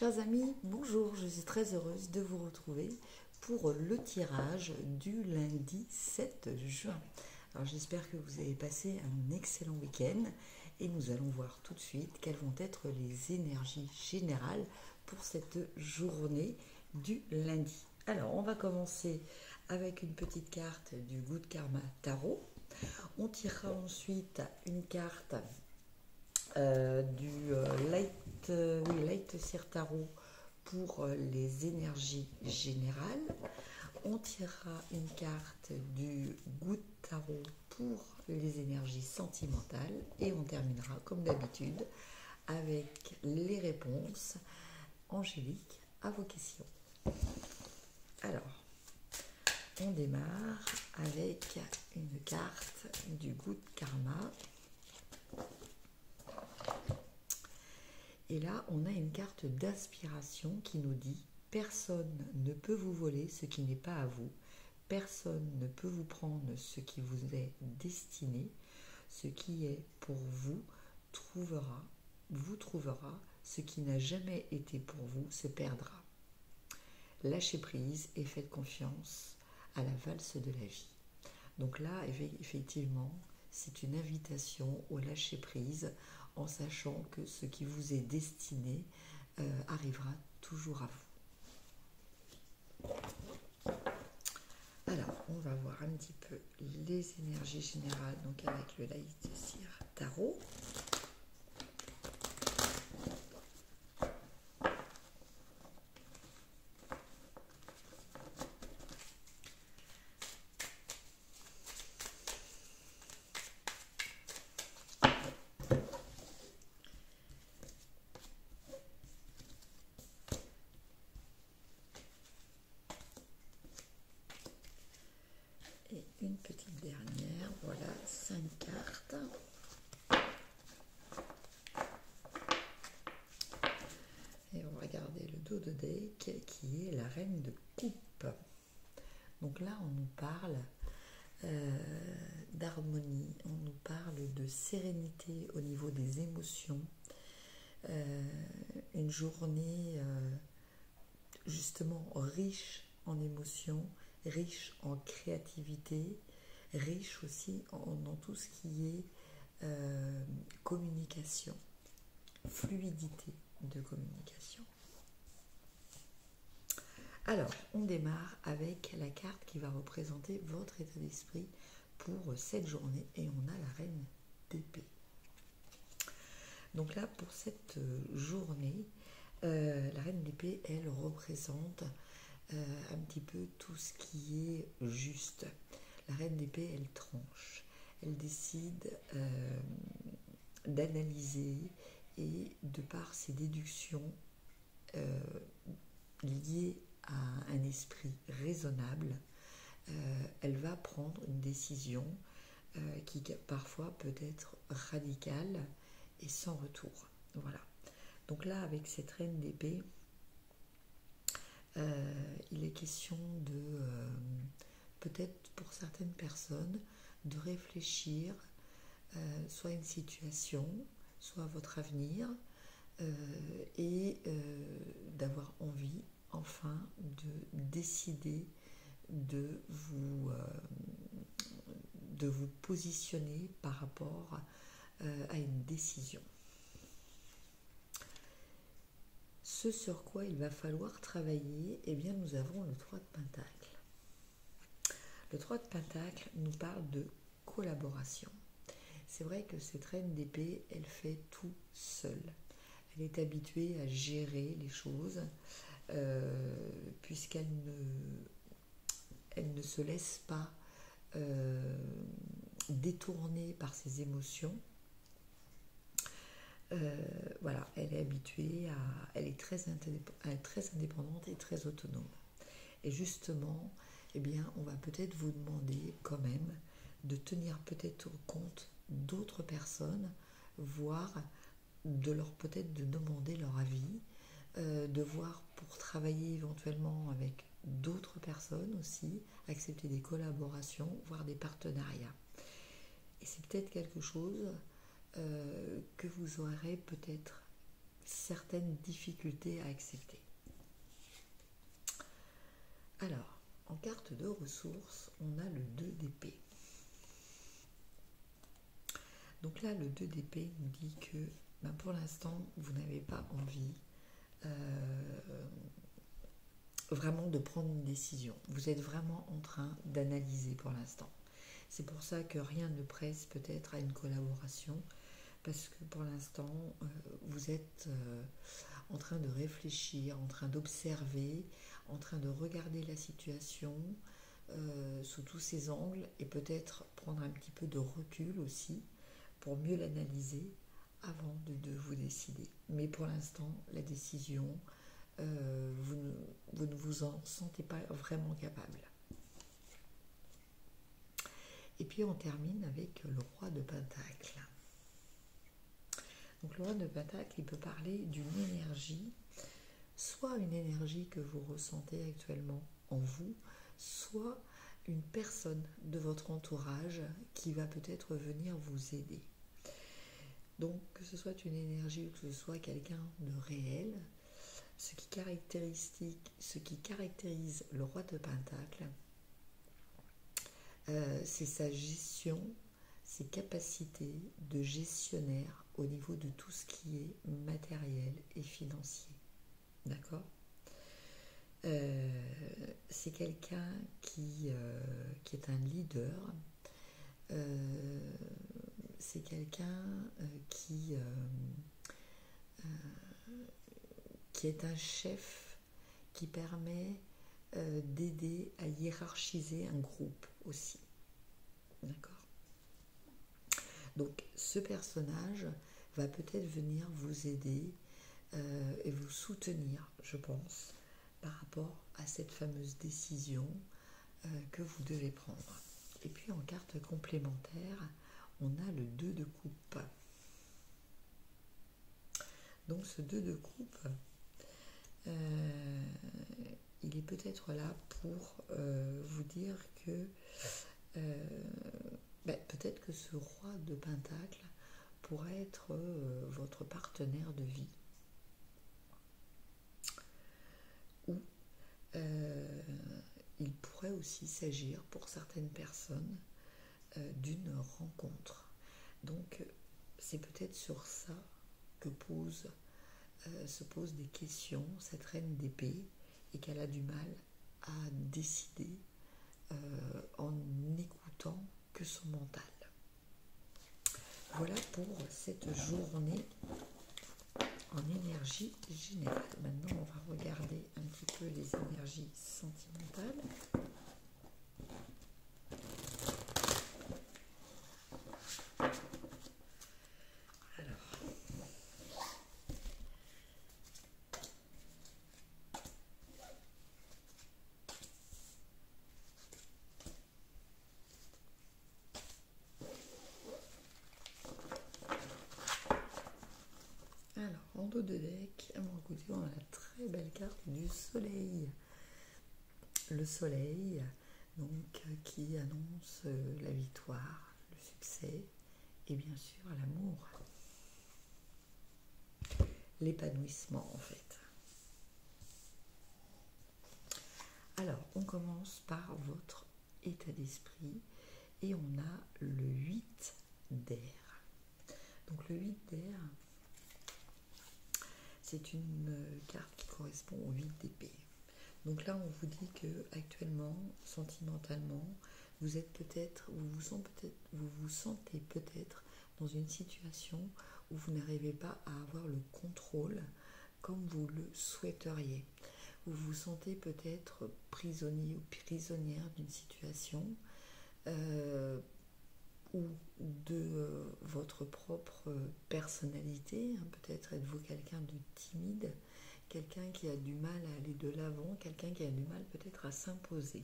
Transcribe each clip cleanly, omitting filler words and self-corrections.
Chers amis, bonjour, je suis très heureuse de vous retrouver pour le tirage du lundi 7 juin. Alors j'espère que vous avez passé un excellent week-end et nous allons voir tout de suite quelles vont être les énergies générales pour cette journée du lundi. Alors on va commencer avec une petite carte du Good Karma Tarot. On tirera ensuite une carte du Light Seer Tarot pour les énergies générales. On tirera une carte du Good Tarot pour les énergies sentimentales et on terminera comme d'habitude avec les réponses angéliques à vos questions. Alors, on démarre avec une carte du Good Karma. Et là, on a une carte d'inspiration qui nous dit « Personne ne peut vous voler ce qui n'est pas à vous. Personne ne peut vous prendre ce qui vous est destiné. Ce qui est pour vous vous trouvera. Ce qui n'a jamais été pour vous se perdra. Lâchez prise et faites confiance à la valse de la vie. » Donc là, effectivement, c'est une invitation au lâcher prise en sachant que ce qui vous est destiné arrivera toujours à vous. Alors, on va voir un petit peu les énergies générales donc avec le Light Seer Tarot. Et une petite dernière, voilà, 5 cartes. Et on va regarder le dos de deck qui est la reine de coupe. Donc là, on nous parle d'harmonie, on nous parle de sérénité au niveau des émotions. Une journée justement riche en émotions, riche en créativité, riche aussi dans tout ce qui est communication, fluidité de communication. Alors, on démarre avec la carte qui va représenter votre état d'esprit pour cette journée et on a la reine d'épée. Donc là, pour cette journée, la reine d'épée, elle représente un petit peu tout ce qui est juste. La reine d'épée, elle tranche. Elle décide d'analyser et de par ses déductions liées à un esprit raisonnable, elle va prendre une décision qui parfois peut être radicale et sans retour. Voilà. Donc là, avec cette reine d'épée, il est question de, peut-être pour certaines personnes, de réfléchir soit à une situation, soit à votre avenir, et d'avoir envie, enfin, de décider de vous positionner par rapport à une décision. Ce sur quoi il va falloir travailler, eh bien nous avons le 3 de Pentacle. Le 3 de Pentacle nous parle de collaboration. C'est vrai que cette reine d'épée, elle fait tout seule. Elle est habituée à gérer les choses puisqu'elle ne se laisse pas détourner par ses émotions. Voilà, elle est habituée elle est très indépendante et très autonome. Et justement, eh bien, on va peut-être vous demander quand même de tenir peut-être compte d'autres personnes, voire peut-être de demander leur avis, de voir pour travailler éventuellement avec d'autres personnes aussi, accepter des collaborations, voire des partenariats. Et c'est peut-être quelque chose que vous aurez peut-être certaines difficultés à accepter. Alors, en carte de ressources, on a le 2 d'épée. Donc là, le 2 d'épée nous dit que pour l'instant, vous n'avez pas envie vraiment de prendre une décision. Vous êtes vraiment en train d'analyser pour l'instant. C'est pour ça que rien ne presse peut-être à une collaboration, parce que pour l'instant, vous êtes en train de réfléchir, en train d'observer, en train de regarder la situation sous tous ses angles et peut-être prendre un petit peu de recul aussi pour mieux l'analyser avant de vous décider. Mais pour l'instant, la décision, vous ne vous en sentez pas vraiment capable. Et puis on termine avec le roi de Pentacle. Donc le roi de Pentacle, il peut parler d'une énergie, soit une énergie que vous ressentez actuellement en vous, soit une personne de votre entourage qui va peut-être venir vous aider. Donc que ce soit une énergie ou que ce soit quelqu'un de réel, ce qui caractérise le roi de Pentacle, c'est sa gestion, ses capacités de gestionnaire au niveau de tout ce qui est matériel et financier. D'accord ? C'est quelqu'un qui est un leader, c'est quelqu'un qui est un chef qui permet d'aider à hiérarchiser un groupe aussi. D'accord ? Donc ce personnage va peut-être venir vous aider et vous soutenir, je pense, par rapport à cette fameuse décision que vous devez prendre. Et puis en carte complémentaire, on a le 2 de coupe. Donc ce 2 de coupe, il est peut-être là pour vous dire que peut-être que ce roi de Pentacle pourrait être votre partenaire de vie. Ou il pourrait aussi s'agir pour certaines personnes d'une rencontre. Donc c'est peut-être sur ça que se posent des questions cette reine d'épée et qu'elle a du mal à décider en n'écoutant que son mental. Voilà pour cette journée en énergie générale. Maintenant, on va regarder un petit peu les énergies sentimentales. Alors, en dos de deck, à mon côté, on a la très belle carte du soleil. Le soleil, donc, qui annonce la victoire, le succès et bien sûr l'amour. L'épanouissement en fait. Alors, on commence par votre état d'esprit et on a le 8 d'air. Donc le 8 d'air, c'est une carte qui correspond au 8 d'épée. Donc là, on vous dit que actuellement, sentimentalement, vous vous sentez peut-être dans une situation où vous n'arrivez pas à avoir le contrôle comme vous le souhaiteriez. Vous vous sentez peut-être prisonnier ou prisonnière d'une situation ou de votre propre personnalité. Peut-être êtes-vous quelqu'un de timide, quelqu'un qui a du mal à aller de l'avant, quelqu'un qui a du mal peut-être à s'imposer.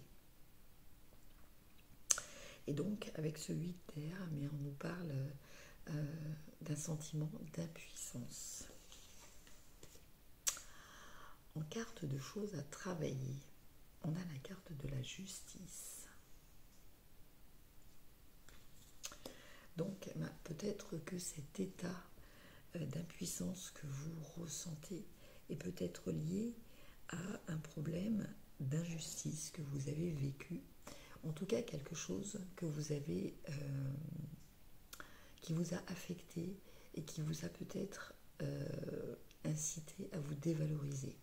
Et donc, avec ce 8 d'air, on nous parle d'un sentiment d'impuissance. En carte de choses à travailler, on a la carte de la justice. Donc, peut-être que cet état d'impuissance que vous ressentez est peut-être lié à un problème d'injustice que vous avez vécu, en tout cas quelque chose que vous avez, qui vous a affecté et qui vous a peut-être incité à vous dévaloriser.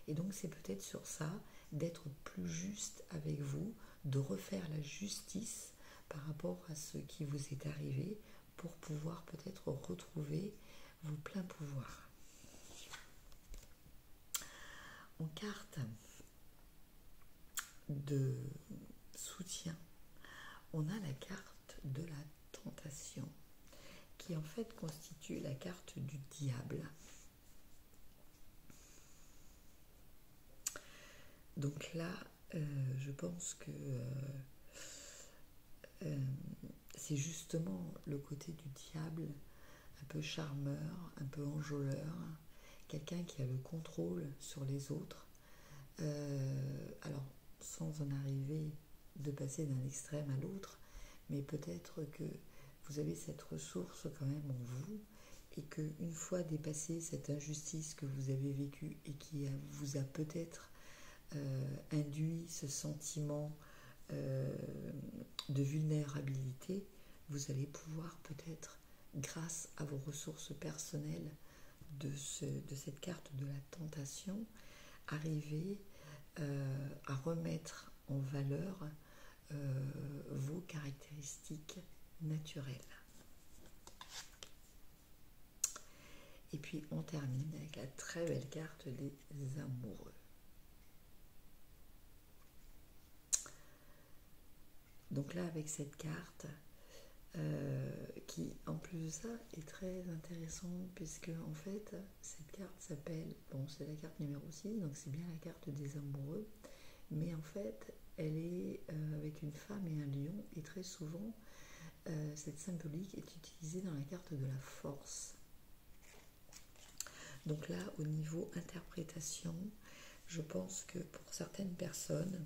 Et donc c'est peut-être sur ça d'être plus juste avec vous, de refaire la justice par rapport à ce qui vous est arrivé pour pouvoir peut-être retrouver vos pleins pouvoirs. En carte de soutien, on a la carte de la tentation, qui en fait constitue la carte du diable. Donc là, je pense que c'est justement le côté du diable, un peu charmeur, un peu enjôleur, quelqu'un qui a le contrôle sur les autres. Alors, sans en arriver de passer d'un extrême à l'autre, mais peut-être que vous avez cette ressource quand même en vous, et qu'une fois dépassé cette injustice que vous avez vécue et qui vous a peut-être induit ce sentiment de vulnérabilité, vous allez pouvoir peut-être, grâce à vos ressources personnelles de cette carte de la tentation, arriver à remettre en valeur vos caractéristiques naturelles. Et puis on termine avec la très belle carte des amoureux. Donc là, avec cette carte, qui en plus de ça est très intéressante, puisque en fait, cette carte s'appelle, bon, c'est la carte numéro 6, donc c'est bien la carte des amoureux, mais en fait, elle est avec une femme et un lion, et très souvent, cette symbolique est utilisée dans la carte de la force. Donc là, au niveau interprétation, je pense que pour certaines personnes,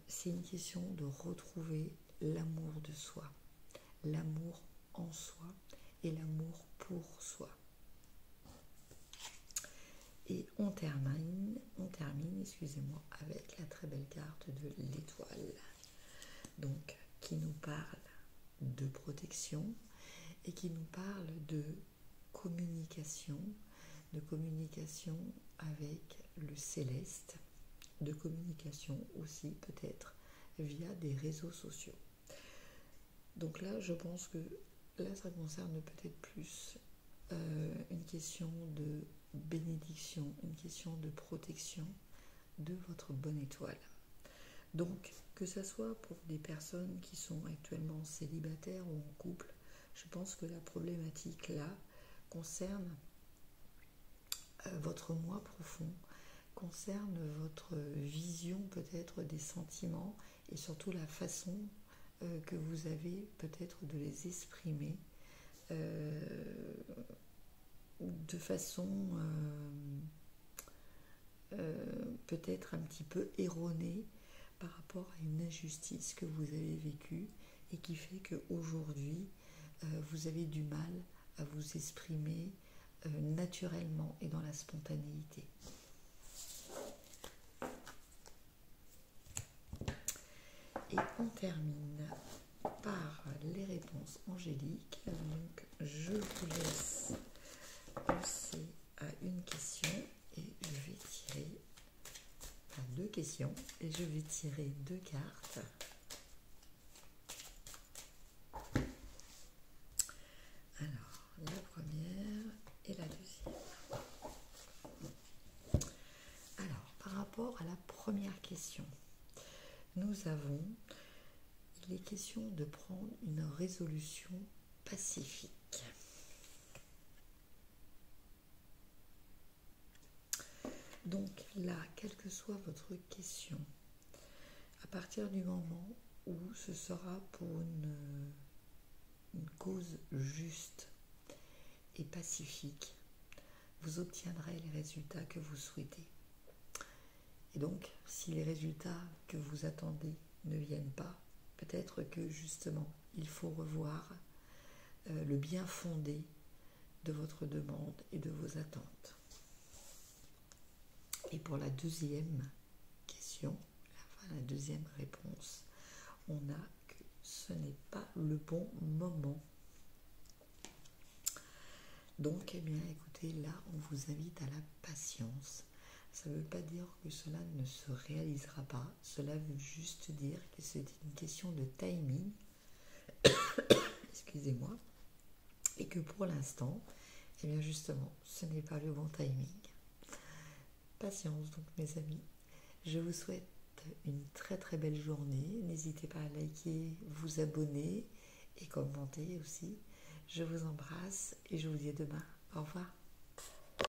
c'est une question de retrouver l'amour de soi, l'amour en soi et l'amour pour soi. Et on termine, excusez-moi, avec la très belle carte de l'étoile, donc qui nous parle de protection et qui nous parle de communication avec le céleste, de communication aussi peut-être via des réseaux sociaux. Donc là, je pense que là, ça concerne peut-être plus une question de bénédiction, une question de protection de votre bonne étoile. Donc, que ce soit pour des personnes qui sont actuellement célibataires ou en couple, je pense que la problématique là concerne votre moi profond, concerne votre vision peut-être des sentiments et surtout la façon que vous avez peut-être de les exprimer de façon peut-être un petit peu erronée par rapport à une injustice que vous avez vécue et qui fait qu'aujourd'hui vous avez du mal à vous exprimer naturellement et dans la spontanéité. Et on termine par les réponses angéliques. Donc je vous laisse penser à une question et je vais tirer deux questions et je vais tirer deux cartes. Alors, la première et la deuxième. Alors, par rapport à la première question, nous avons, il est question de prendre une résolution pacifique. Donc là, quelle que soit votre question, à partir du moment où ce sera pour une cause juste et pacifique, vous obtiendrez les résultats que vous souhaitez. Et donc, si les résultats que vous attendez ne viennent pas, peut-être que justement, il faut revoir le bien fondé de votre demande et de vos attentes. Et pour la deuxième question, la deuxième réponse, on a que ce n'est pas le bon moment. Donc, eh bien, écoutez, là, on vous invite à la patience. Ça ne veut pas dire que cela ne se réalisera pas. Cela veut juste dire que c'est une question de timing. Excusez-moi. Et que pour l'instant, eh bien, justement, ce n'est pas le bon timing. Patience, donc, mes amis. Je vous souhaite une très très belle journée. N'hésitez pas à liker, vous abonner et commenter aussi. Je vous embrasse et je vous dis à demain. Au revoir.